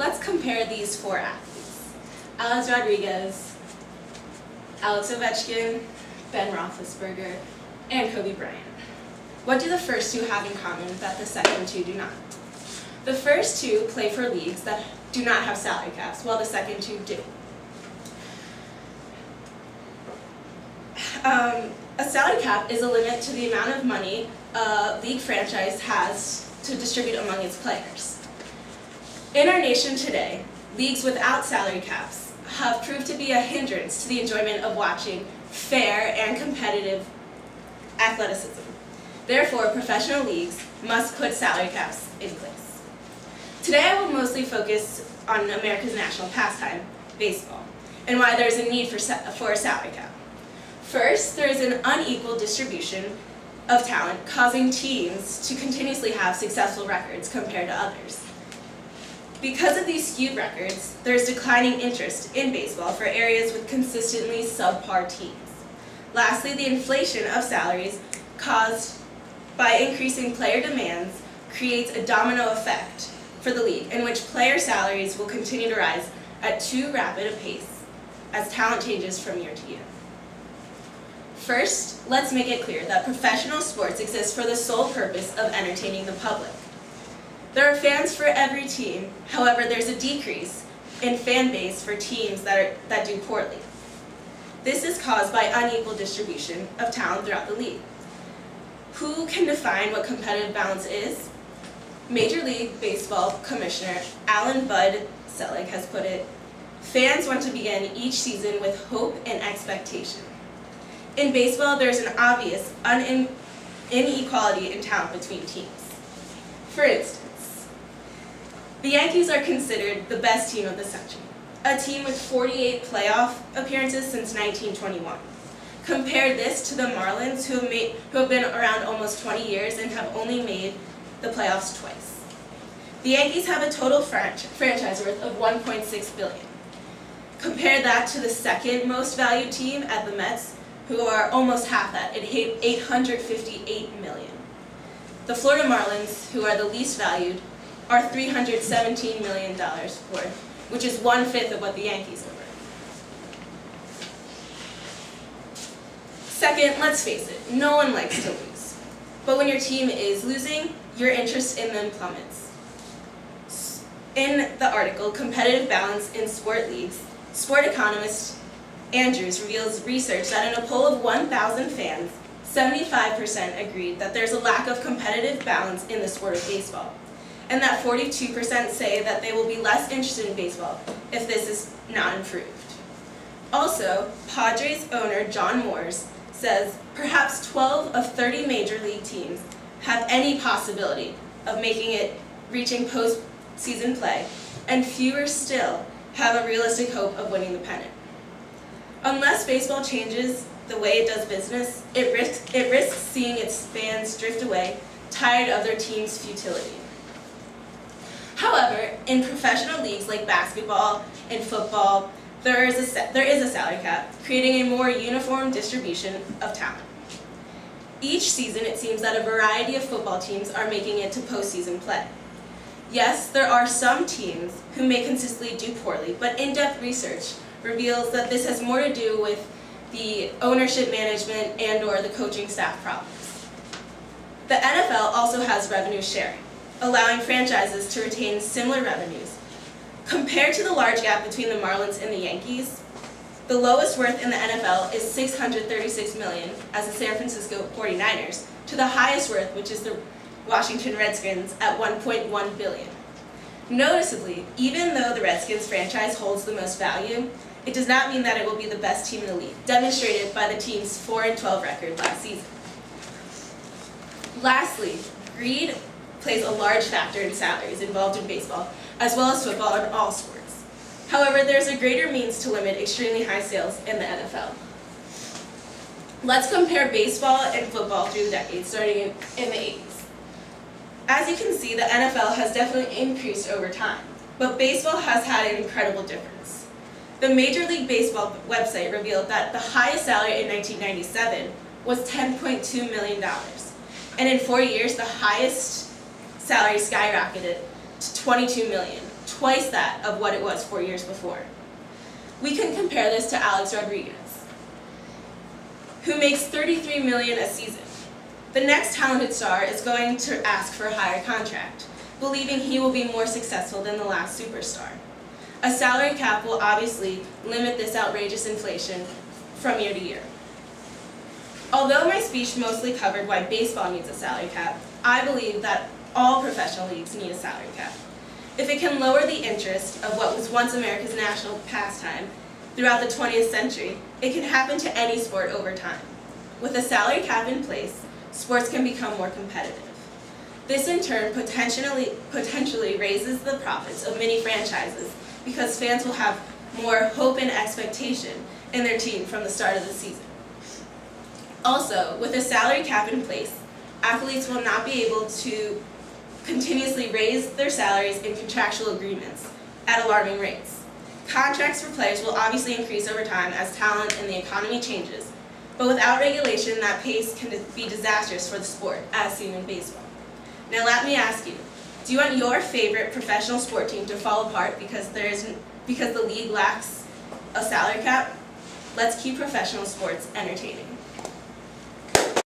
let's compare these four athletes. Alex Rodriguez, Alex Ovechkin, Ben Roethlisberger, and Kobe Bryant. What do the first two have in common that the second two do not? The first two play for leagues that do not have salary caps, while the second two do. A salary cap is a limit to the amount of money a league franchise has to distribute among its players. In our nation today, leagues without salary caps have proved to be a hindrance to the enjoyment of watching fair and competitive athleticism. Therefore, professional leagues must put salary caps in place. Today I will mostly focus on America's national pastime, baseball, and why there is a need for a salary cap. First, there is an unequal distribution of talent, causing teams to continuously have successful records compared to others. Because of these skewed records, there is declining interest in baseball for areas with consistently subpar teams. Lastly, the inflation of salaries caused by increasing player demands creates a domino effect for the league, in which player salaries will continue to rise at too rapid a pace as talent changes from year to year. First, let's make it clear that professional sports exist for the sole purpose of entertaining the public. There are fans for every team, however, there's a decrease in fan base for teams that do poorly. This is caused by unequal distribution of talent throughout the league. Who can define what competitive balance is? Major League Baseball Commissioner Alan Bud Selig has put it, "Fans want to begin each season with hope and expectation." In baseball, there is an obvious inequality in talent between teams. For instance, the Yankees are considered the best team of the century, a team with 48 playoff appearances since 1921. Compare this to the Marlins, who have been around almost 20 years and have only made the playoffs twice. The Yankees have a total franchise worth of $1.6 billion. Compare that to the second most valued team at the Mets, who are almost half that, at $858 million. The Florida Marlins, who are the least valued, are $317 million worth, which is 1/5 of what the Yankees are worth. Second, let's face it, no one likes to lose. But when your team is losing, your interest in them plummets. In the article, Competitive Balance in Sport Leagues, sport economist Andrews reveals research that in a poll of 1,000 fans, 75% agreed that there's a lack of competitive balance in the sport of baseball, and that 42% say that they will be less interested in baseball if this is not improved. Also, Padres owner John Moores says perhaps 12 of 30 major league teams have any possibility of reaching postseason play, and fewer still have a realistic hope of winning the pennant. Unless baseball changes the way it does business, it risks seeing its fans drift away, tired of their team's futility. However, in professional leagues like basketball and football, there is a salary cap, creating a more uniform distribution of talent. Each season, it seems that a variety of football teams are making it to postseason play. Yes, there are some teams who may consistently do poorly, but in-depth research reveals that this has more to do with the ownership management and/or the coaching staff problems. The NFL also has revenue sharing, allowing franchises to retain similar revenues. Compared to the large gap between the Marlins and the Yankees, the lowest worth in the NFL is $636 million as the San Francisco 49ers, to the highest worth, which is the Washington Redskins, at $1.1 billion. Noticeably, even though the Redskins franchise holds the most value, it does not mean that it will be the best team in the league, demonstrated by the team's 4-12 record last season. Lastly, greed plays a large factor in salaries involved in baseball, as well as football and all sports. However, there's a greater means to limit extremely high sales in the NFL. Let's compare baseball and football through the decades, starting in the 80s. As you can see, the NFL has definitely increased over time, but baseball has had an incredible difference. The Major League Baseball website revealed that the highest salary in 1997 was $10.2 million, and in 4 years, the highest salary skyrocketed to $22 million, twice that of what it was 4 years before. We can compare this to Alex Rodriguez, who makes $33 million a season. The next talented star is going to ask for a higher contract, believing he will be more successful than the last superstar. A salary cap will obviously limit this outrageous inflation from year to year. Although my speech mostly covered why baseball needs a salary cap, I believe that all professional leagues need a salary cap. If it can lower the interest of what was once America's national pastime throughout the 20th century, it can happen to any sport over time. With a salary cap in place, sports can become more competitive. This in turn potentially raises the profits of many franchises because fans will have more hope and expectation in their team from the start of the season. Also, with a salary cap in place, athletes will not be able to continuously raise their salaries in contractual agreements at alarming rates. Contracts for players will obviously increase over time as talent and the economy changes, but without regulation, that pace can be disastrous for the sport, as seen in baseball. Now let me ask you, do you want your favorite professional sport team to fall apart because the league lacks a salary cap? Let's keep professional sports entertaining.